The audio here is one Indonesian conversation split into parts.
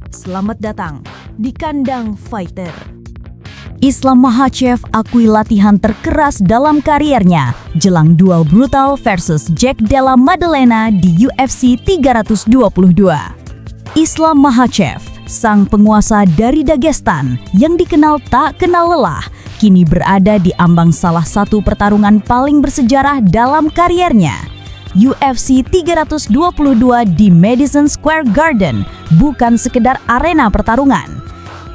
Selamat datang di kandang fighter. Islam Makhachev akui latihan terkeras dalam kariernya jelang duel brutal versus Jack Della Maddalena di UFC 322. Islam Makhachev, sang penguasa dari Dagestan yang dikenal tak kenal lelah, kini berada di ambang salah satu pertarungan paling bersejarah dalam kariernya. UFC 322 di Madison Square Garden bukan sekedar arena pertarungan.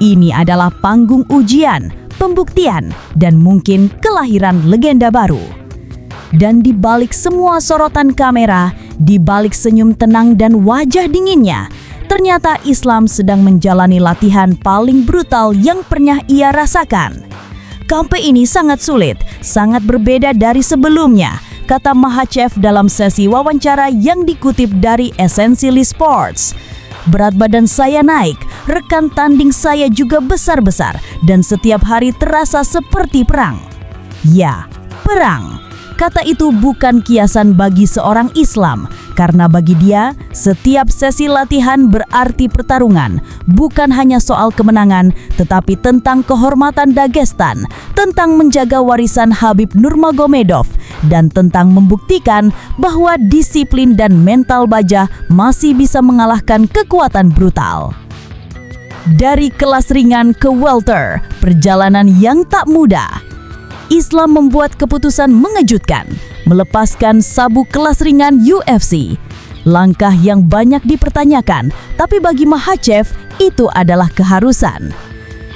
Ini adalah panggung ujian, pembuktian, dan mungkin kelahiran legenda baru. Dan di balik semua sorotan kamera, di balik senyum tenang dan wajah dinginnya, ternyata Islam sedang menjalani latihan paling brutal yang pernah ia rasakan. Kampe ini sangat sulit, sangat berbeda dari sebelumnya, kata Makhachev dalam sesi wawancara yang dikutip dari Essentially Sports. Berat badan saya naik, rekan tanding saya juga besar-besar, dan setiap hari terasa seperti perang. Ya, perang. Kata itu bukan kiasan bagi seorang Islam, karena bagi dia, setiap sesi latihan berarti pertarungan, bukan hanya soal kemenangan, tetapi tentang kehormatan Dagestan, tentang menjaga warisan Khabib Nurmagomedov, dan tentang membuktikan bahwa disiplin dan mental baja masih bisa mengalahkan kekuatan brutal. Dari kelas ringan ke welter, perjalanan yang tak mudah. Islam membuat keputusan mengejutkan, melepaskan sabuk kelas ringan UFC. Langkah yang banyak dipertanyakan, tapi bagi Makhachev itu adalah keharusan.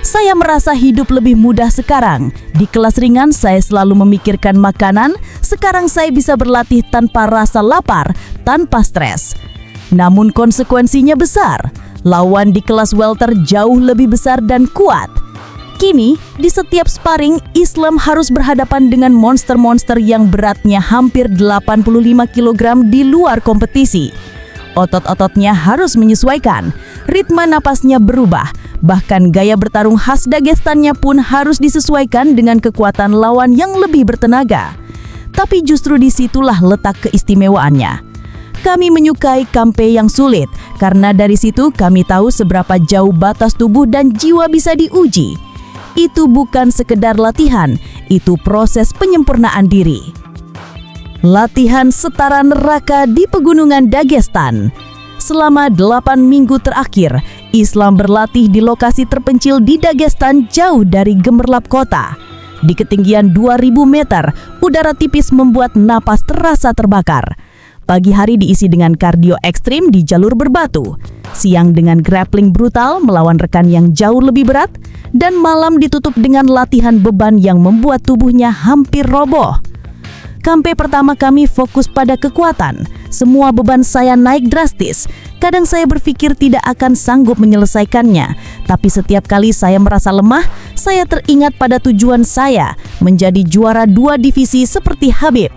Saya merasa hidup lebih mudah sekarang. Di kelas ringan saya selalu memikirkan makanan, sekarang saya bisa berlatih tanpa rasa lapar, tanpa stres. Namun konsekuensinya besar. Lawan di kelas welter jauh lebih besar dan kuat. Kini, di setiap sparring, Islam harus berhadapan dengan monster-monster yang beratnya hampir 85 kg di luar kompetisi. Otot-ototnya harus menyesuaikan, ritme napasnya berubah, bahkan gaya bertarung khas Dagestannya pun harus disesuaikan dengan kekuatan lawan yang lebih bertenaga. Tapi justru disitulah letak keistimewaannya. Kami menyukai kampe yang sulit, karena dari situ kami tahu seberapa jauh batas tubuh dan jiwa bisa diuji. Itu bukan sekedar latihan, itu proses penyempurnaan diri. Latihan setara neraka di pegunungan Dagestan. Selama 8 minggu terakhir, Islam berlatih di lokasi terpencil di Dagestan jauh dari gemerlap kota. Di ketinggian 2000 meter, udara tipis membuat napas terasa terbakar. Pagi hari diisi dengan kardio ekstrim di jalur berbatu, siang dengan grappling brutal melawan rekan yang jauh lebih berat, dan malam ditutup dengan latihan beban yang membuat tubuhnya hampir roboh. Kampe pertama kami fokus pada kekuatan. Semua beban saya naik drastis. Kadang saya berpikir tidak akan sanggup menyelesaikannya, tapi setiap kali saya merasa lemah, saya teringat pada tujuan saya, menjadi juara 2 divisi seperti Khabib.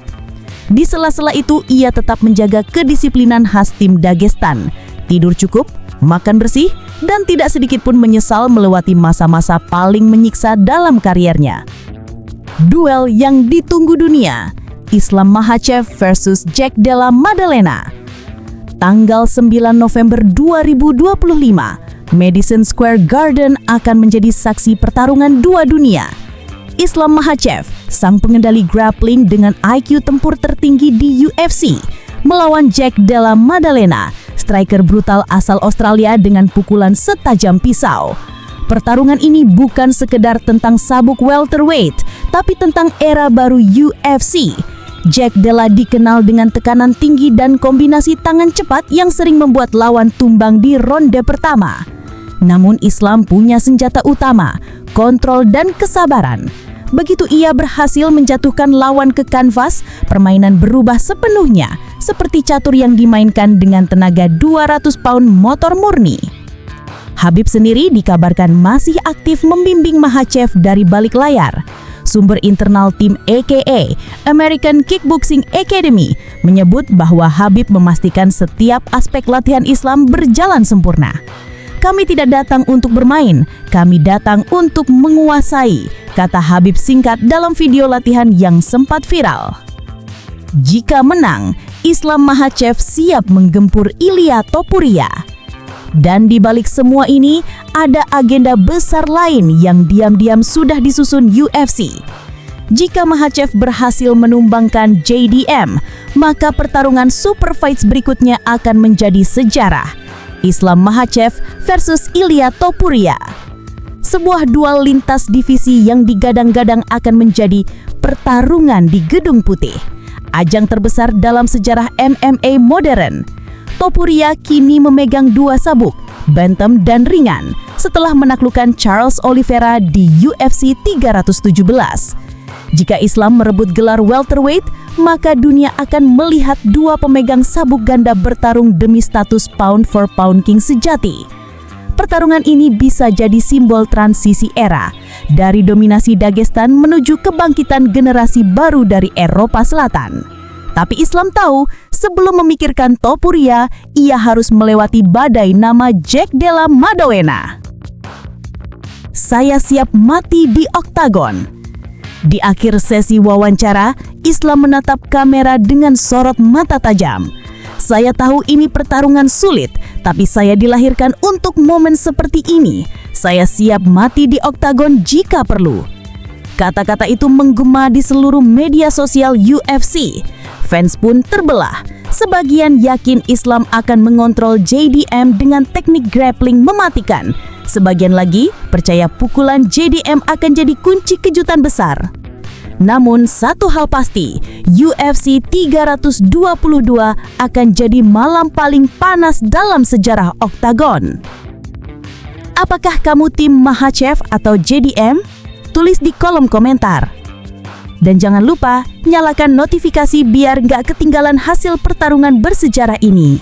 Di sela-sela itu, ia tetap menjaga kedisiplinan khas tim Dagestan. Tidur cukup, makan bersih, dan tidak sedikit pun menyesal melewati masa-masa paling menyiksa dalam kariernya. Duel yang ditunggu dunia, Islam Makhachev versus Jack Della Maddalena. Tanggal 9 November 2025, Madison Square Garden akan menjadi saksi pertarungan dua dunia. Islam Makhachev, sang pengendali grappling dengan IQ tempur tertinggi di UFC, melawan Jack Della Maddalena, striker brutal asal Australia dengan pukulan setajam pisau. Pertarungan ini bukan sekedar tentang sabuk welterweight, tapi tentang era baru UFC. Jack Della dikenal dengan tekanan tinggi dan kombinasi tangan cepat yang sering membuat lawan tumbang di ronde pertama. Namun Islam punya senjata utama, kontrol dan kesabaran. Begitu ia berhasil menjatuhkan lawan ke kanvas, permainan berubah sepenuhnya, seperti catur yang dimainkan dengan tenaga 200 pound motor murni. Khabib sendiri dikabarkan masih aktif membimbing Makhachev dari balik layar. Sumber internal tim AKA, American Kickboxing Academy, menyebut bahwa Khabib memastikan setiap aspek latihan Islam berjalan sempurna. Kami tidak datang untuk bermain, kami datang untuk menguasai, kata Khabib singkat dalam video latihan yang sempat viral. Jika menang, Islam Makhachev siap menggempur Ilia Topuria. Dan di balik semua ini, ada agenda besar lain yang diam-diam sudah disusun UFC. Jika Makhachev berhasil menumbangkan JDM, maka pertarungan super fights berikutnya akan menjadi sejarah. Islam Makhachev versus Ilia Topuria. Sebuah duel lintas divisi yang digadang-gadang akan menjadi pertarungan di Gedung Putih. Ajang terbesar dalam sejarah MMA modern. Topuria kini memegang 2 sabuk, bantam dan ringan, setelah menaklukkan Charles Oliveira di UFC 317. Jika Islam merebut gelar welterweight, maka dunia akan melihat 2 pemegang sabuk ganda bertarung demi status pound for pound king sejati. Pertarungan ini bisa jadi simbol transisi era, dari dominasi Dagestan menuju kebangkitan generasi baru dari Eropa Selatan. Tapi Islam tahu, sebelum memikirkan Topuria, ia harus melewati badai nama Jack Della Maddalena. Saya siap mati di oktagon. Di akhir sesi wawancara, Islam menatap kamera dengan sorot mata tajam. Saya tahu ini pertarungan sulit, tapi saya dilahirkan untuk momen seperti ini. Saya siap mati di oktagon jika perlu. Kata-kata itu menggema di seluruh media sosial UFC. Fans pun terbelah. Sebagian yakin Islam akan mengontrol JDM dengan teknik grappling mematikan. Sebagian lagi percaya pukulan JDM akan jadi kunci kejutan besar. Namun satu hal pasti, UFC 322 akan jadi malam paling panas dalam sejarah oktagon. Apakah kamu tim Makhachev atau JDM? Tulis di kolom komentar. Dan jangan lupa nyalakan notifikasi biar nggak ketinggalan hasil pertarungan bersejarah ini.